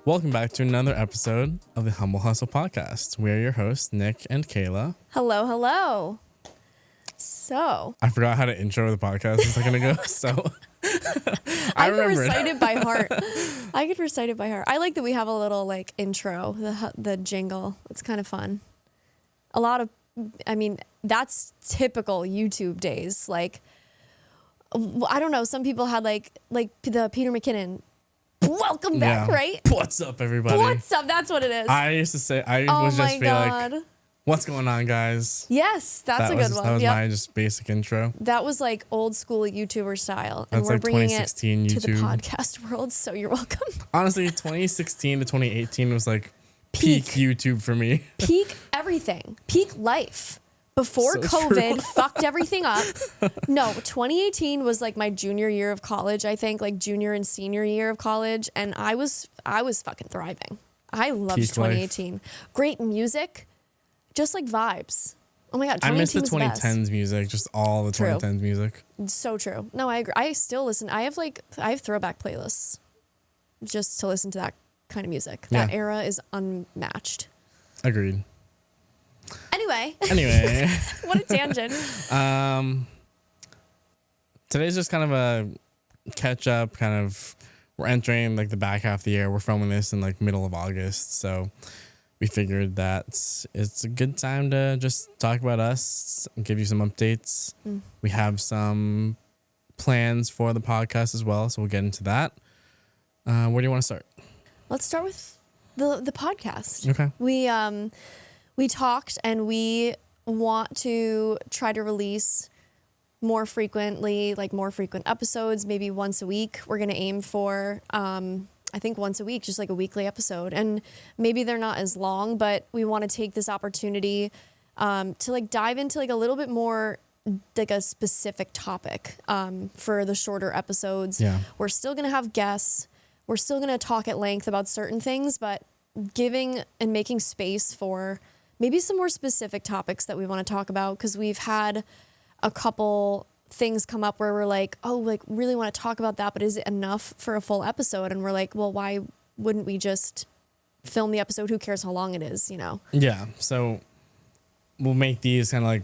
Welcome back to another episode of the Humble Hustle Podcast. We're your hosts, Nick and Kayla. Hello, hello. So I forgot how to intro the podcast a second ago, so I can recite it by heart. I could recite it by heart. I like that we have a little like intro, the jingle. It's kind of fun. That's typical YouTube days. Like, I don't know. Some people had like the Peter McKinnon. Welcome back, right? What's up, everybody? What's up? That's what it is. I used to say, like, what's going on, guys? Yes, that's a good one. That was my just basic intro. That was like old school YouTuber style. And That's we're like bringing it 2016 to the YouTube. podcast world, so you're welcome. Honestly, 2016 to 2018 was like peak YouTube for me. Peak everything. Peak life. Before So COVID true. fucked everything up. No, 2018 was like my junior year of college, I think, like junior and senior year of college. And I was fucking thriving. I loved Peak 2018. life. Great music, just like vibes. Oh my God, I 2018 miss the was the best. 2010s music, just all the True. 2010s music. So true. No, I agree. I still listen. I have throwback playlists just to listen to that kind of music. That Yeah. era is unmatched. Agreed. Anyway, what a tangent. Today's just kind of a catch up, we're entering like the back half of the year. We're filming this in like middle of August, so we figured that it's a good time to just talk about us and give you some updates. We have some plans for the podcast as well, so we'll get into that. Where do you want to start? Let's start with the podcast. Okay. We talked and we want to try to release more frequently, like more frequent episodes, maybe once a week. We're going to aim for, I think once a week, just like a weekly episode. And maybe they're not as long, but we want to take this opportunity to like dive into like a little bit more like a specific topic for the shorter episodes. Yeah. We're still going to have guests. We're still going to talk at length about certain things, but giving and making space for maybe some more specific topics that we want to talk about, because we've had a couple things come up where we're like, oh, like really want to talk about that, but is it enough for a full episode? And we're like, well, why wouldn't we just film the episode? Who cares how long it is, you know? Yeah. So we'll make these kind of like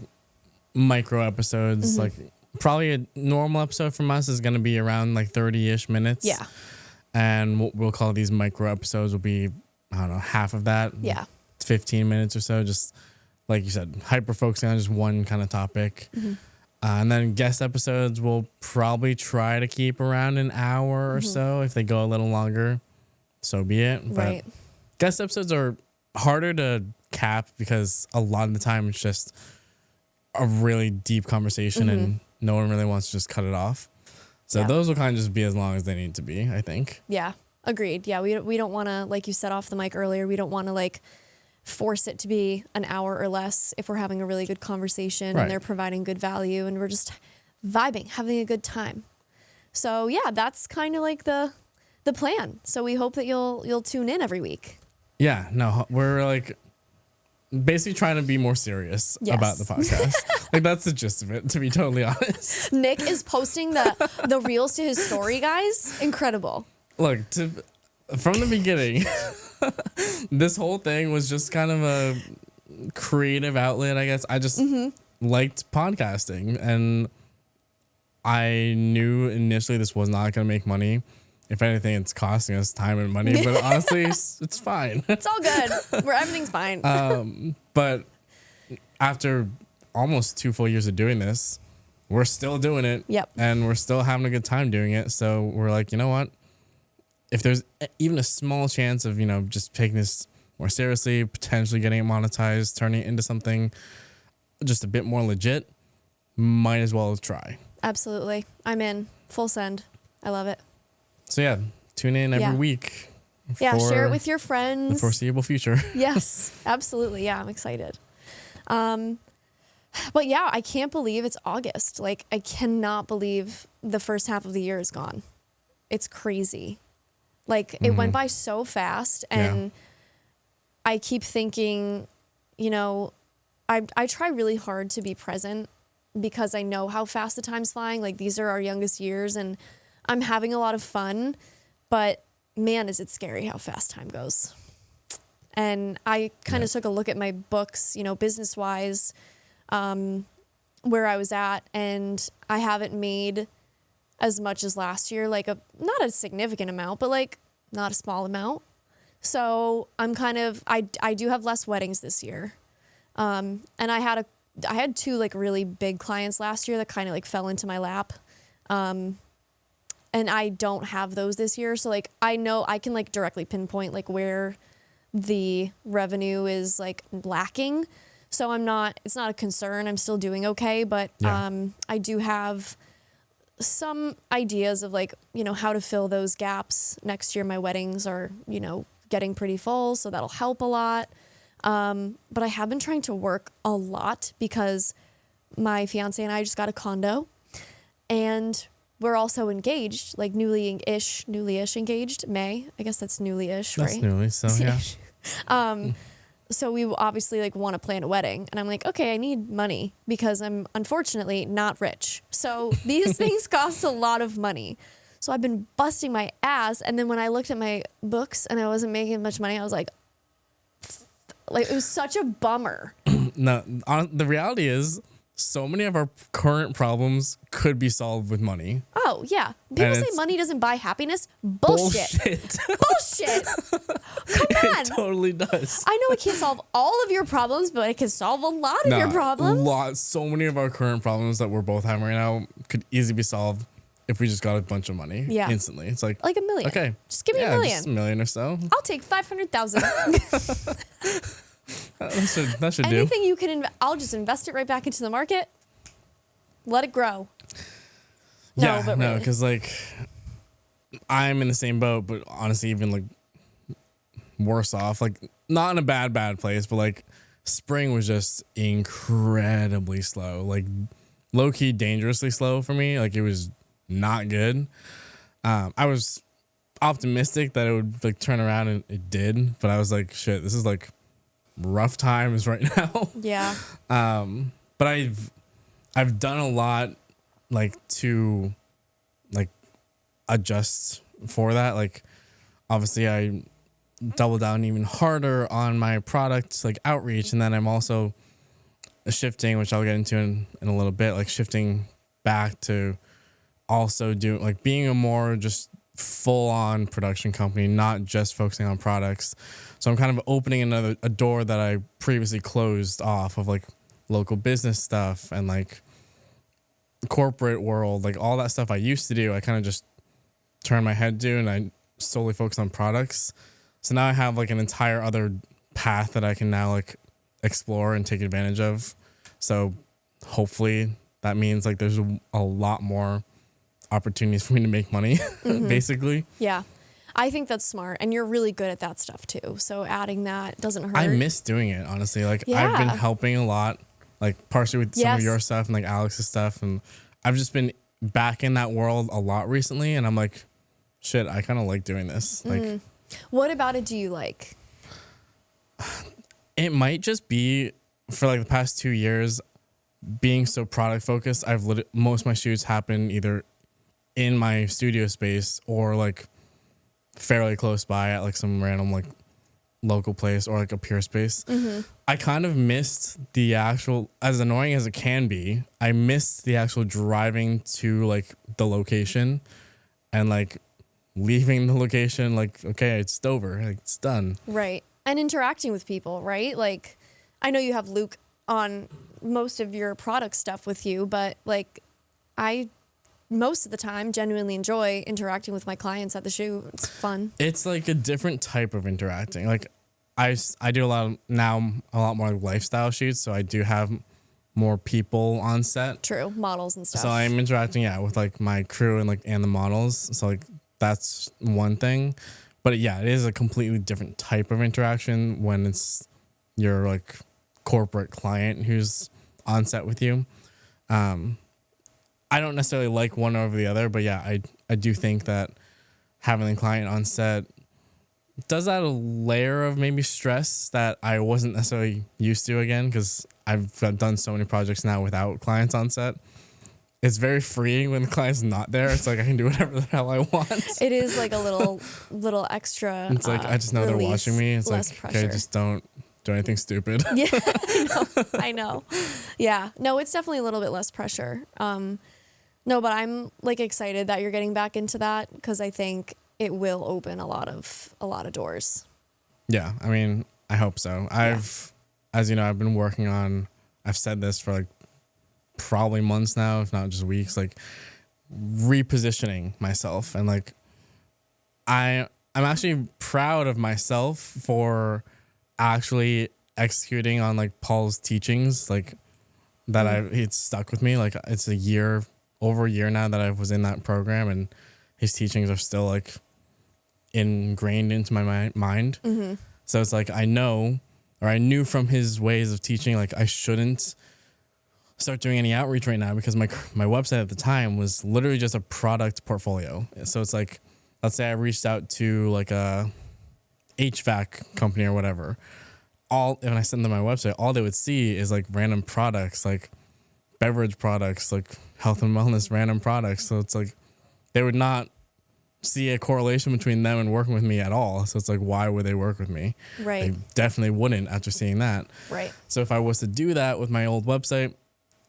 micro episodes. Like probably a normal episode from us is going to be around like 30-ish minutes. Yeah. And what we'll call these micro episodes will be, I don't know, half of that. Yeah. 15 minutes or so, just like you said, hyper focusing on just one kind of topic. And then guest episodes we'll probably try to keep around an hour or so. If they go a little longer, so be it. But Right. guest episodes are harder to cap because a lot of the time it's just a really deep conversation and no one really wants to just cut it off. So Yeah. those will kind of just be as long as they need to be, I think. Yeah. Agreed. Yeah. We don't want to, like you said off the mic earlier, we don't want to like force it to be an hour or less if we're having a really good conversation Right. and they're providing good value and we're just vibing, having a good time. So yeah, that's kind of like the plan. So we hope that you'll tune in every week. Yeah, no, we're like basically trying to be more serious Yes. about the podcast. Like that's the gist of it, to be totally honest. Nick is posting the reels to his story, guys. Incredible. Look, from the beginning, this whole thing was just kind of a creative outlet, I guess. I just liked podcasting, and I knew initially this was not going to make money. If anything, it's costing us time and money, but honestly, it's fine. It's all good. Everything's fine. But after almost 2 full years of doing this, we're still doing it. Yep. And we're still having a good time doing it. So we're like, you know what? If there's even a small chance of, just taking this more seriously, potentially getting it monetized, turning it into something just a bit more legit, might as well try. Absolutely. I'm in. Full send. I love it. So yeah, tune in every Yeah. week. Yeah, for share it with your the friends. foreseeable future. Yes, absolutely. Yeah, I'm excited. But yeah, I can't believe it's August. Like, I cannot believe the first half of the year is gone. It's crazy. Like, it went by so fast, and I keep thinking, I try really hard to be present because I know how fast the time's flying. Like, these are our youngest years, and I'm having a lot of fun, but man, is it scary how fast time goes. And I kind of took a look at my books, business wise, where I was at, and I haven't made as much as last year, like not a significant amount, but like not a small amount. So I'm I do have less weddings this year. And I had 2 like really big clients last year that kind of like fell into my lap. And I don't have those this year. So like, I know I can like directly pinpoint like where the revenue is like lacking. So it's not a concern. I'm still doing okay, but, I do have some ideas of like, how to fill those gaps. Next year, my weddings are, getting pretty full. So that'll help a lot. But I have been trying to work a lot because my fiance and I just got a condo, and we're also engaged, like newly-ish engaged. May, I guess that's newly-ish, right? That's newly, so yeah. So we obviously like want to plan a wedding, and I'm like, okay, I need money because I'm unfortunately not rich. So these things cost a lot of money. So I've been busting my ass. And then when I looked at my books and I wasn't making much money, I was like it was such a bummer. No, the reality is so many of our current problems could be solved with money. Oh, yeah. People say money doesn't buy happiness. Bullshit. Bullshit. Come on. It totally does. I know it can't solve all of your problems, but it can solve a lot of your problems. So many of our current problems that we're both having right now could easily be solved if we just got a bunch of money instantly. It's like $1 million. Okay. Just give me $1 million. Just $1 million or so. I'll take 500,000. That should do. Anything you can I'll just invest it right back into the market. Let it grow. No, because like I'm in the same boat, but honestly, even like worse off. Like not in a bad place, but like spring was just incredibly slow. Like low key, dangerously slow for me. Like it was not good. I was optimistic that it would like turn around, and it did, but I was like, shit, this is like rough times right now. Yeah. But I've done a lot like to like adjust for that. Like obviously I double down even harder on my product like outreach, and then I'm also shifting, which I'll get into in a little bit, like shifting back to also do like being a more just full on production company, not just focusing on products. So I'm kind of opening a door that I previously closed off of like local business stuff and like corporate world, like all that stuff I used to do. I kind of just turned my head to, and I solely focus on products. So now I have like an entire other path that I can now like explore and take advantage of. So hopefully that means like there's a lot more opportunities for me to make money, basically. Yeah. I think that's smart, and you're really good at that stuff too. So adding that doesn't hurt. I miss doing it, honestly. Like I've been helping a lot, like partially with some of your stuff and like Alex's stuff, and I've just been back in that world a lot recently, and I'm like, shit, I kind of like doing this. Like, what about it do you like? It might just be for like the past 2 years being so product focused. Most of my shoots happen either in my studio space or like fairly close by at like some random like local place or like a peer space. I kind of missed the actual, as annoying as it can be, I missed the actual driving to like the location and like leaving the location like, okay, it's over, like it's done. Right. And interacting with people, right? Like I know you have Luke on most of your product stuff with you, but like I most of the time genuinely enjoy interacting with my clients at the shoot. It's fun. It's like a different type of interacting. Like I do a lot more like lifestyle shoots, so I do have more people on set. True, models and stuff. So I'm interacting with like my crew and the models. So like that's one thing. But it is a completely different type of interaction when it's your like corporate client who's on set with you. I don't necessarily like one over the other, but I do think that having the client on set does add a layer of maybe stress that I wasn't necessarily used to again, because I've done so many projects now without clients on set. it's very freeing when the client's not there. It's like I can do whatever the hell I want. It is like a little extra. It's like I just know they're watching me. It's like pressure. okay, just don't do anything stupid. Yeah, I know. Yeah, no, it's definitely a little bit less pressure. No, but I'm like excited that you're getting back into that because I think it will open a lot of doors. Yeah, I mean, I hope so. As you know, I've been working on. I've said this for like probably months now, if not just weeks, like repositioning myself, and like I'm actually proud of myself for actually executing on like Paul's teachings, like that it's stuck with me. Like it's over a year now that I was in that program, and his teachings are still like ingrained into my mind. Mm-hmm. So it's like I knew from his ways of teaching, like I shouldn't start doing any outreach right now because my website at the time was literally just a product portfolio. So it's like, let's say I reached out to like a HVAC company or whatever. When I send them my website, all they would see is like random products, like beverage products, like health and wellness, random products. So it's like they would not see a correlation between them and working with me at all. So it's like, why would they work with me? Right. They definitely wouldn't after seeing that. Right. So if I was to do that with my old website,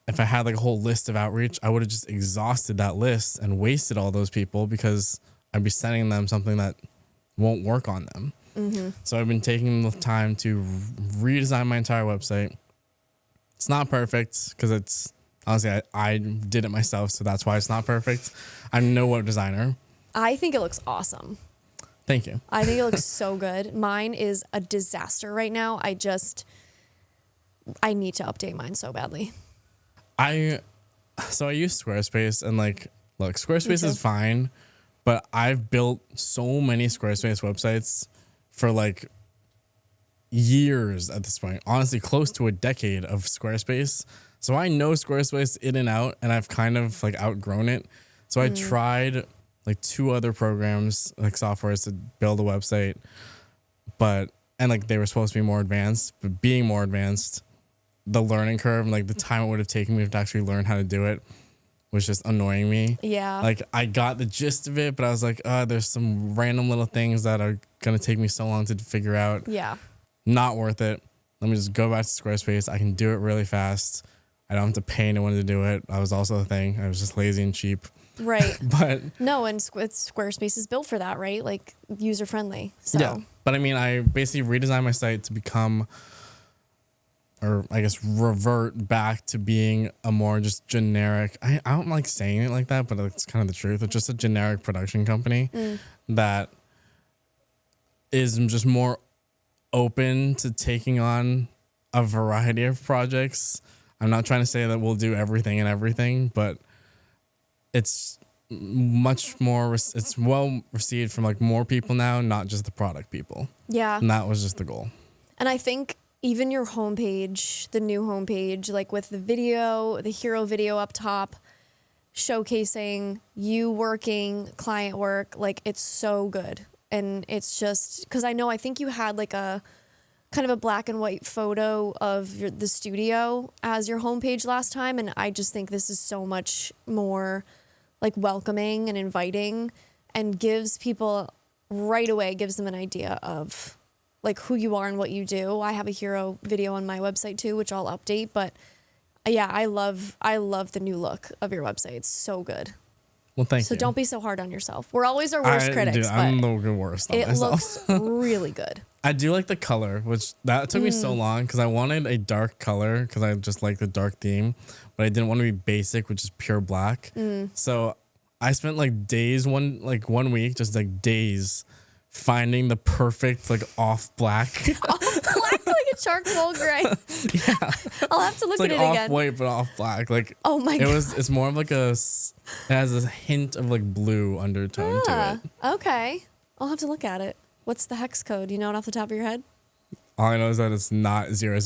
if I had like a whole list of outreach, I would have just exhausted that list and wasted all those people because I'd be sending them something that won't work on them. Mm-hmm. So I've been taking the time to redesign my entire website. It's not perfect because it's honestly, I did it myself. So that's why it's not perfect. I'm no web designer. I think it looks awesome. Thank you. I think it looks so good. Mine is a disaster right now. I need to update mine so badly. I use Squarespace, and like, look, Squarespace is fine, but I've built so many Squarespace websites for like years at this point, honestly, close to a decade of Squarespace. So I know Squarespace in and out, and I've kind of like outgrown it. So I tried like 2 other programs, like softwares to build a website, and like they were supposed to be more advanced, but being more advanced, the learning curve and like the time it would have taken me to actually learn how to do it was just annoying me. Yeah. Like I got the gist of it, but I was like, there's some random little things that are going to take me so long to figure out. Yeah. Not worth it. Let me just go back to Squarespace. I can do it really fast. I don't have to pay anyone to do it. That was also a thing. I was just lazy and cheap. Right. But no, and Squarespace is built for that, right? Like user friendly. So. Yeah. But I mean, I basically redesigned my site to become, or I guess revert back to being a more just generic, I don't like saying it like that, but it's kind of the truth. It's just a generic production company that is just more open to taking on a variety of projects. I'm not trying to say that we'll do everything, but it's much more, it's well received from like more people now, not just the product people. Yeah. And that was just the goal. And I think even your homepage, the new homepage, like with the video, the hero video up top, showcasing you working, client work, like it's so good. And it's just, because I think you had like a kind of a black and white photo of the studio as your homepage last time. And I just think this is so much more like welcoming and inviting, and gives people right away, gives them an idea of like who you are and what you do. I have a hero video on my website too, which I'll update, but yeah, I love the new look of your website. It's so good. Well, thank you. So don't be so hard on yourself. We're always our worst critics. I'm the worst on myself. It looks really good. I do like the color, which that took me so long because I wanted a dark color because I just like the dark theme, but I didn't want to be basic, which is pure black. So I spent like days, one week, just like days finding the perfect like off black. Off black, like a charcoal gray. Yeah. I'll have to look at it off again. Off white, but off black. Like, oh my God. It's more of like it has a hint of like blue undertone to it. Okay. I'll have to look at it. What's the hex code? You know it off the top of your head? All I know is that it's not 000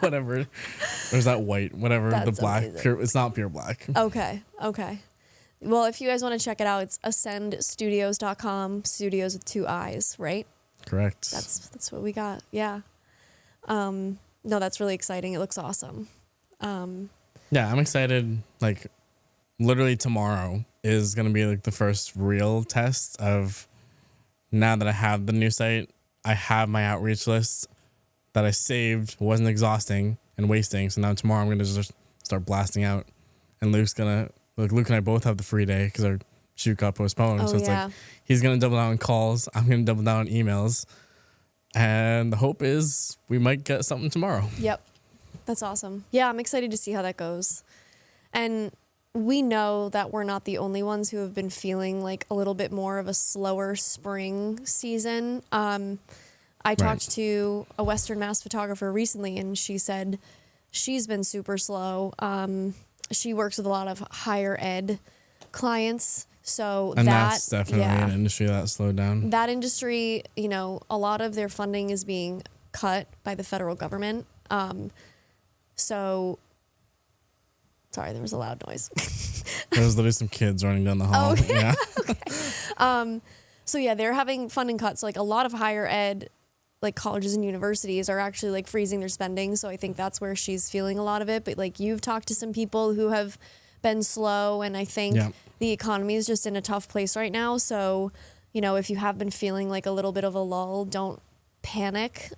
whatever. Or is that white? Whatever. That's the black. amazing. Pure. It's not pure black. Okay. Well, if you guys want to check it out, it's ascendstudios.com. Studios with 2 I's, right? Correct. That's what we got. Yeah. No, that's really exciting. It looks awesome. Yeah, I'm excited. Like, literally tomorrow is going to be like the first real test of, now that I have the new site, I have my outreach list that I saved, wasn't exhausting and wasting. So now tomorrow I'm going to just start blasting out. And Luke and I both have the free day because our shoot got postponed. Oh, So it's yeah. like, he's going to double down on calls. I'm going to double down on emails. And the hope is we might get something tomorrow. Yep. That's awesome. Yeah, I'm excited to see how that goes. And we know that we're not the only ones who have been feeling like a little bit more of a slower spring season. I talked to a Western Mass photographer recently, and she said she's been super slow. She works with a lot of higher ed clients. So And that's definitely an industry that slowed down. That industry, you know, a lot of their funding is being cut by the federal government. So, sorry, there was a loud noise. There was literally some kids running down the hall. Oh, okay. Yeah. Okay. So yeah, they're having funding cuts. Like a lot of higher ed, like colleges and universities are actually like freezing their spending. So I think that's where she's feeling a lot of it. But like you've talked to some people who have been slow, and I think the economy is just in a tough place right now. So, you know, if you have been feeling like a little bit of a lull, don't panic.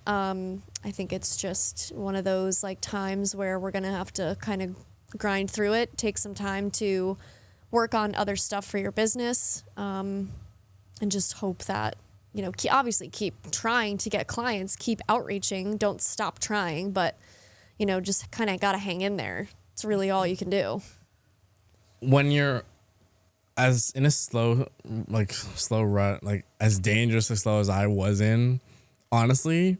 I think it's just one of those like times where we're going to have to kind of grind through it, take some time to work on other stuff for your business, and just hope that, you know, obviously keep trying to get clients, keep outreaching, don't stop trying, but, you know, just kind of got to hang in there. It's really all you can do. When you're as in a slow rut, like as dangerously slow as I was in, honestly,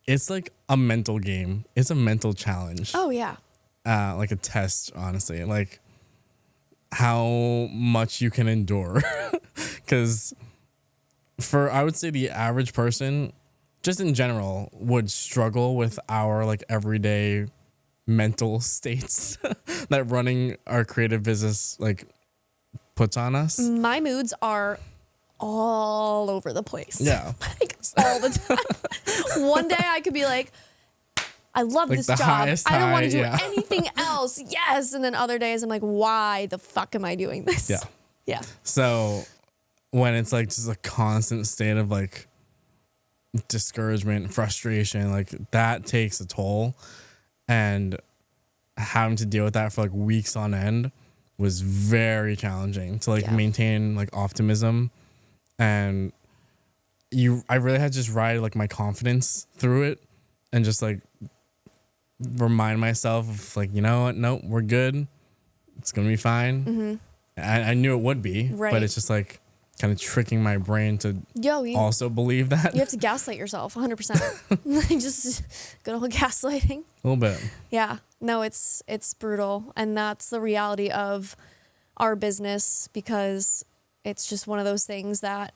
it's like a mental game. It's a mental challenge. Oh, yeah. Like a test, honestly. Like how much you can endure. Because I would say the average person, just in general, would struggle with our like everyday mental states that running our creative business like puts on us. My moods are all over the place. Yeah. Like all the time. One day I could be like, I love like this the job. highest I don't want to high, do anything else. Yes. And then other days I'm like, why the fuck am I doing this? Yeah. Yeah. So when it's like just a constant state of like discouragement, frustration, like that takes a toll. And having to deal with that for like weeks on end was very challenging to like maintain like optimism. And I really had to just ride like my confidence through it and just like remind myself of like, you know what? Nope, we're good. It's going to be fine. Mm-hmm. I knew it would be, but it's just like kind of tricking my brain to also believe that. You have to gaslight yourself 100%. Just good old gaslighting. A little bit. Yeah. No, it's brutal. And that's the reality of our business, because it's just one of those things that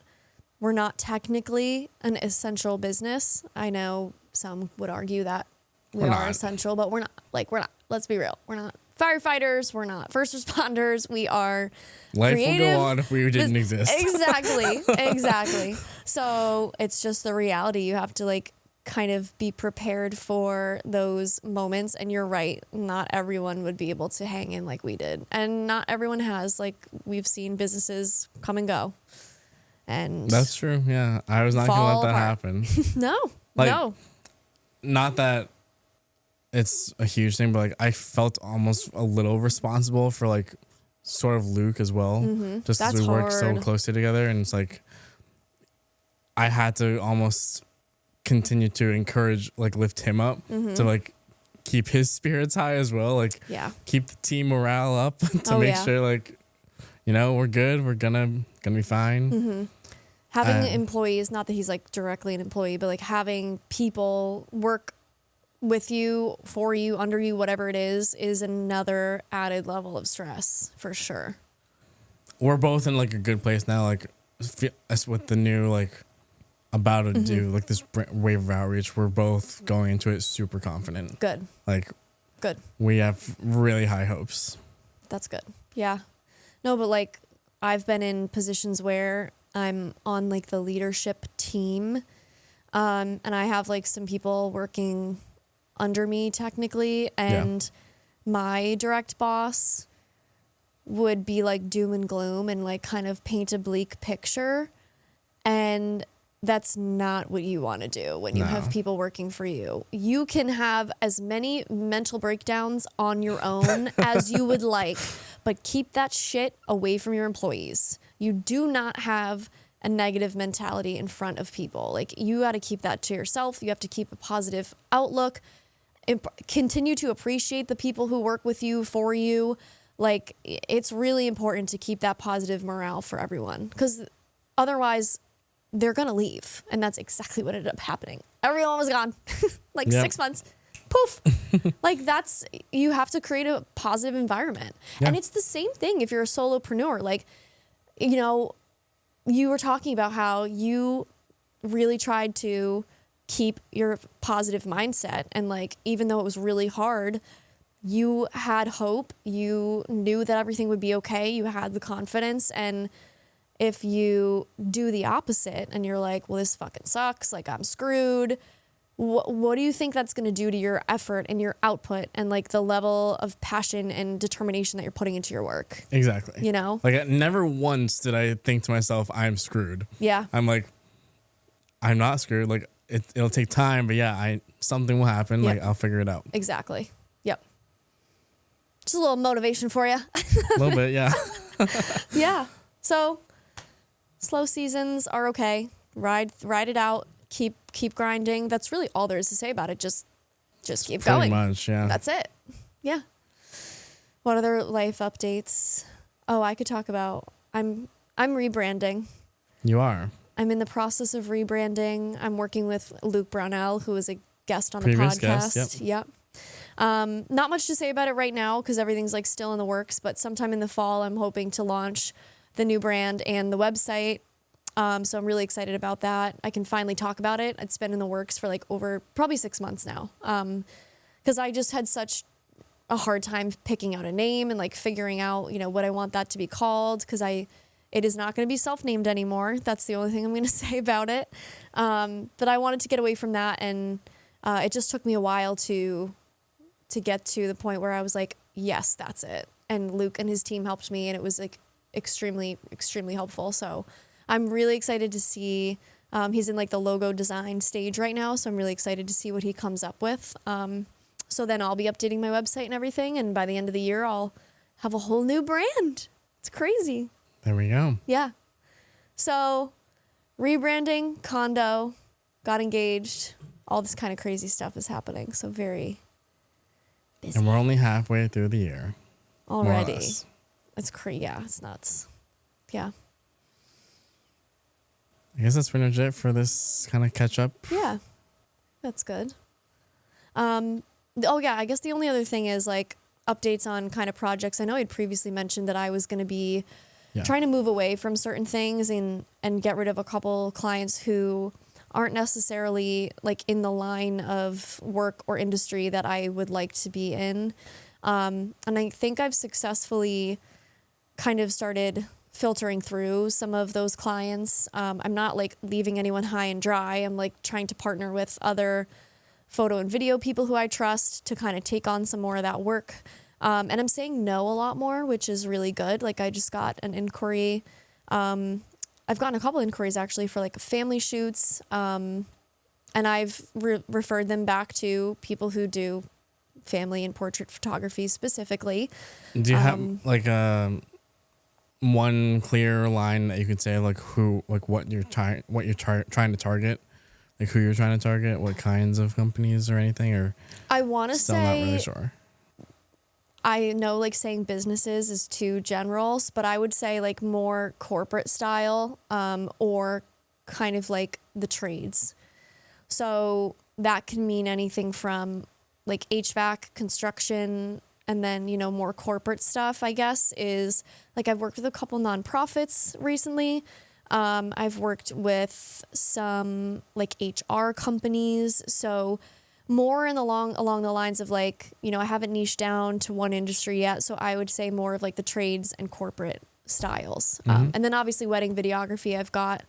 we're not technically an essential business. I know some would argue that we're not essential, but we're not. Like, we're not. Let's be real. We're not firefighters. We're not first responders. We are Life creative. will go on if we didn't exist. Exactly. So it's just the reality. You have to like kind of be prepared for those moments. And you're right. Not everyone would be able to hang in like we did. And not everyone has. Like, we've seen businesses come and go. And that's true. Yeah. I was not going to let that happen. No. Not that it's a huge thing, but like I felt almost a little responsible for like sort of Luke as well. Mm-hmm. Just because we work so closely together, and it's like I had to almost continue to encourage, like lift him up to like keep his spirits high as well. Like keep the team morale up to make sure like, you know, we're good. We're gonna be fine. Mm-hmm. Having employees, not that he's like directly an employee, but like having people work with you, for you, under you, whatever it is another added level of stress for sure. We're both in like a good place now. Like with the new like about to do like this wave of outreach, we're both going into it super confident. Good. Like good. We have really high hopes. That's good. Yeah. No, but like I've been in positions where I'm on like the leadership team, and I have like some people working under me technically, and my direct boss would be like doom and gloom and like kind of paint a bleak picture. And that's not what you want to do when you have people working for you. You can have as many mental breakdowns on your own as you would like, but keep that shit away from your employees. You do not have a negative mentality in front of people. Like, you got to keep that to yourself. You have to keep a positive outlook. Continue to appreciate the people who work with you, for you. Like, it's really important to keep that positive morale for everyone, because otherwise they're going to leave. And that's exactly what ended up happening. Everyone was gone. 6 months. Poof. Like, you have to create a positive environment. And it's the same thing if you're a solopreneur. Like, you know, you were talking about how you really tried to keep your positive mindset. And like, even though it was really hard, you had hope. You knew that everything would be okay. You had the confidence. And if you do the opposite and you're like, well, this fucking sucks, like I'm screwed, what do you think that's going to do to your effort and your output and like the level of passion and determination that you're putting into your work? Exactly. You know? Like, never once did I think to myself, I'm screwed. Yeah. I'm like, I'm not screwed. Like, it'll take time, but yeah, something will happen. Yep. Like, I'll figure it out. Exactly. Yep. Just a little motivation for you. A little bit, yeah. Yeah. So slow seasons are okay. Ride it out. Keep grinding. That's really all there is to say about it. Just keep going. Pretty much, yeah. That's it. Yeah. What other life updates? Oh, I could talk about. I'm rebranding. You are. I'm in the process of rebranding. I'm working with Luke Brownell, who is a guest on Previous the podcast. guest, yep. Not much to say about it right now because everything's like still in the works, but sometime in the fall, I'm hoping to launch the new brand and the website. So I'm really excited about that. I can finally talk about it. It's been in the works for like over probably 6 months now. Because I just had such a hard time picking out a name and like figuring out, you know, what I want that to be called. Because it is not going to be self-named anymore. That's the only thing I'm going to say about it. But I wanted to get away from that. And it just took me a while to get to the point where I was like, yes, that's it. And Luke and his team helped me. And it was like extremely, extremely helpful. So I'm really excited to see, he's in like the logo design stage right now. So I'm really excited to see what he comes up with. So then I'll be updating my website and everything. And by the end of the year, I'll have a whole new brand. It's crazy. There we go. Yeah. So rebranding, condo, got engaged, all this kind of crazy stuff is happening. So very busy. And we're only halfway through the year. Already. It's crazy. Yeah, it's nuts. Yeah. I guess that's pretty much it for this kind of catch up. Yeah, that's good. Oh yeah, I guess the only other thing is like updates on kind of projects. I know I'd previously mentioned that I was going to be trying to move away from certain things and get rid of a couple clients who aren't necessarily like in the line of work or industry that I would like to be in. And I think I've successfully kind of started filtering through some of those clients. I'm not like leaving anyone high and dry. I'm like trying to partner with other photo and video people who I trust to kind of take on some more of that work. And I'm saying no a lot more, which is really good. Like I just got an inquiry. I've gotten a couple inquiries actually for like family shoots. And I've referred them back to people who do family and portrait photography specifically. Do you have like one clear line that you could say like who, like what you're trying to target, like who you're trying to target, what kinds of companies or anything, or I want to say still not really sure? I know like saying businesses is too general, but I would say like more corporate style, or kind of like the trades. So that can mean anything from like HVAC, construction, and then, you know, more corporate stuff, I guess, is like I've worked with a couple nonprofits recently. I've worked with some like HR companies. So more along the lines of like, you know, I haven't niched down to one industry yet. So I would say more of like the trades and corporate styles. And then obviously wedding videography. I've got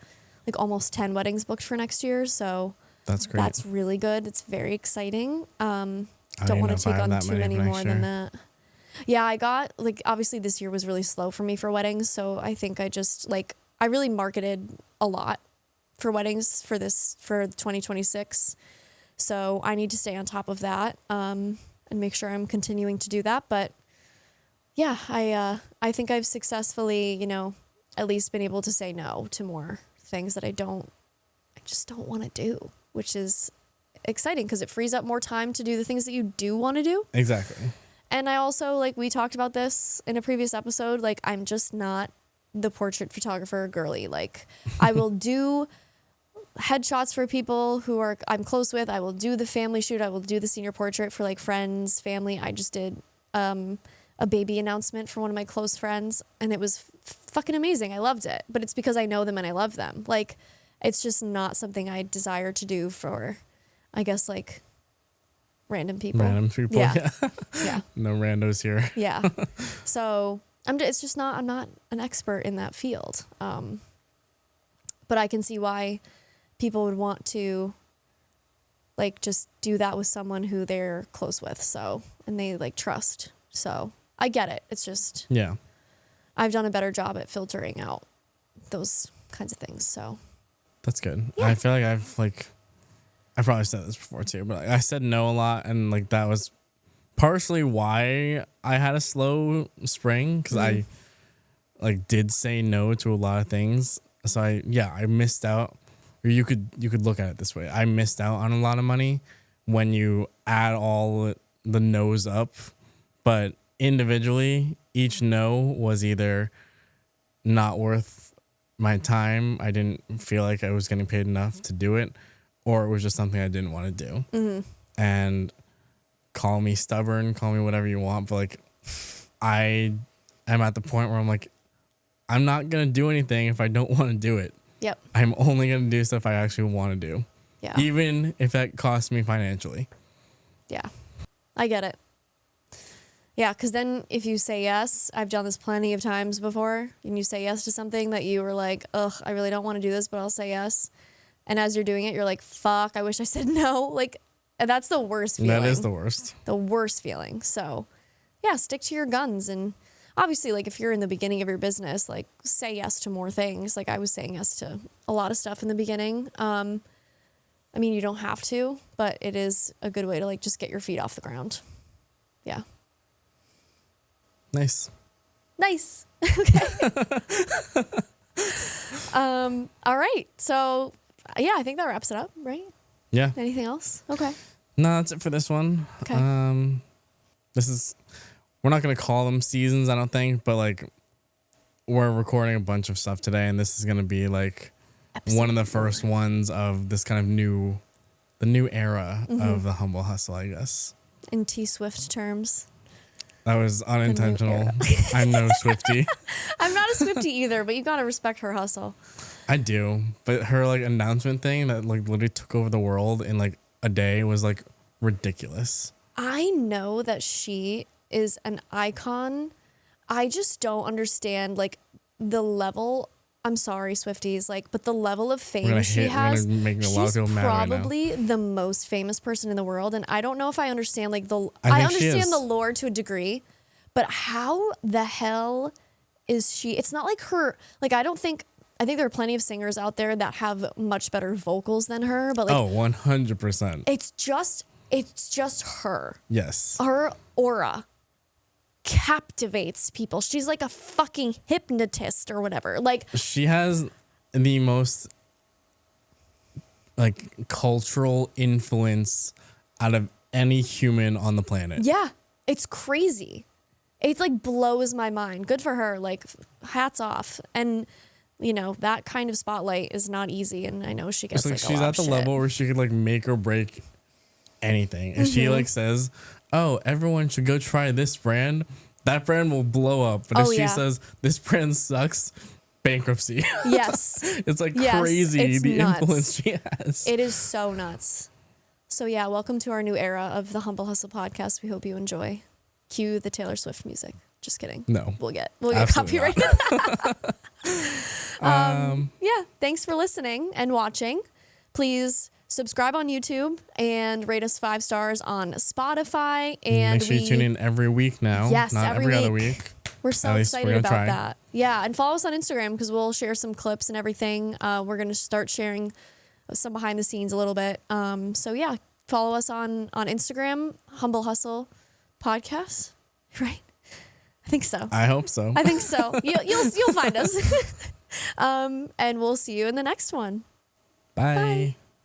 like almost 10 weddings booked for next year. So that's great. That's really good. It's very exciting. Don't want to take on too many more than that. Yeah, I got like obviously this year was really slow for me for weddings, so I think I just like I really marketed a lot for weddings for 2026. So I need to stay on top of that and make sure I'm continuing to do that. But yeah, I think I've successfully, you know, at least been able to say no to more things that I just don't want to do, which is exciting because it frees up more time to do the things that you do want to do. Exactly. And I also, like, we talked about this in a previous episode, like, I'm just not the portrait photographer girly. Like, I will do headshots for people who I'm close with. I will do the family shoot. I will do the senior portrait for, like, friends, family. I just did a baby announcement for one of my close friends, and it was fucking amazing. I loved it. But it's because I know them and I love them. Like, it's just not something I desire to do for, I guess, like, random people. Yeah. Yeah. No randos here. Yeah. So it's just not, I'm not an expert in that field. But I can see why people would want to, like, just do that with someone who they're close with. So, and they, like, trust. So I get it. It's just, yeah, I've done a better job at filtering out those kinds of things. So that's good. Yeah. I feel like I probably said this before too, but I said no a lot, and like that was partially why I had a slow spring, because I like did say no to a lot of things. So I missed out. Or you could look at it this way: I missed out on a lot of money when you add all the no's up, but individually, each no was either not worth my time. I didn't feel like I was getting paid enough to do it, or it was just something I didn't want to do. mm-hmm. And call me stubborn, call me whatever you want, but like I am at the point where I'm like, I'm not going to do anything if I don't want to do it. Yep. I'm only going to do stuff I actually want to do. Yeah. Even if that costs me financially. Yeah. I get it. Yeah, because then if you say yes, I've done this plenty of times before, and you say yes to something that you were like, ugh, I really don't want to do this, but I'll say yes. And as you're doing it, you're like, fuck, I wish I said no. Like, and that's the worst feeling. That is the worst. The worst feeling. So, yeah, stick to your guns. And obviously, like, if you're in the beginning of your business, like, say yes to more things. Like, I was saying yes to a lot of stuff in the beginning. I mean, you don't have to, but it is a good way to, like, just get your feet off the ground. Yeah. Nice. Okay. All right. So, yeah, I think that wraps it up, right? Yeah. Anything else? Okay. No, that's it for this one. Okay. We're not going to call them seasons, I don't think, but like we're recording a bunch of stuff today, and this is going to be like one of the first ones of this kind of the new era of the Humble Hustle, I guess. In T Swift terms. That was unintentional. I'm no Swiftie. I'm not a Swiftie either, but you got to respect her hustle. I do, but her like announcement thing that like literally took over the world in like a day was like ridiculous. I know that she is an icon. I just don't understand like the level. I'm sorry, Swifties, like, but the level of fame she has. She's probably the most famous person in the world, and I don't know if I understand like I understand the lore to a degree, but how the hell is she? It's not like her. Like, I think there are plenty of singers out there that have much better vocals than her, but like 100%. It's just her. Yes. Her aura captivates people. She's like a fucking hypnotist or whatever. Like, she has the most like cultural influence out of any human on the planet. Yeah, it's crazy. It like blows my mind. Good for her. Like, hats off. And you know, that kind of spotlight is not easy, and I know she gets like she's at the level where she could like make or break anything. If she like says, oh, everyone should go try this brand, that brand will blow up. But if she says this brand sucks, bankruptcy. Yes. It's like crazy it's the nuts. influence she has. It is so nuts. So yeah, welcome to our new era of the Humble Hustle podcast. We hope you enjoy. Cue the Taylor Swift music. Just kidding. No. We'll get copyrighted. Yeah, thanks for listening and watching. Please subscribe on YouTube and rate us 5 stars on Spotify. And make sure you tune in every week now. Yes, not every other week. We're so At least excited we're gonna about try. that. Yeah, and follow us on Instagram because we'll share some clips and everything. We're going to start sharing some behind the scenes a little bit. So yeah, follow us on Instagram, Humble Hustle Podcast, right? I think so. I hope so. I think so. You'll find us. And we'll see you in the next one. Bye. Bye.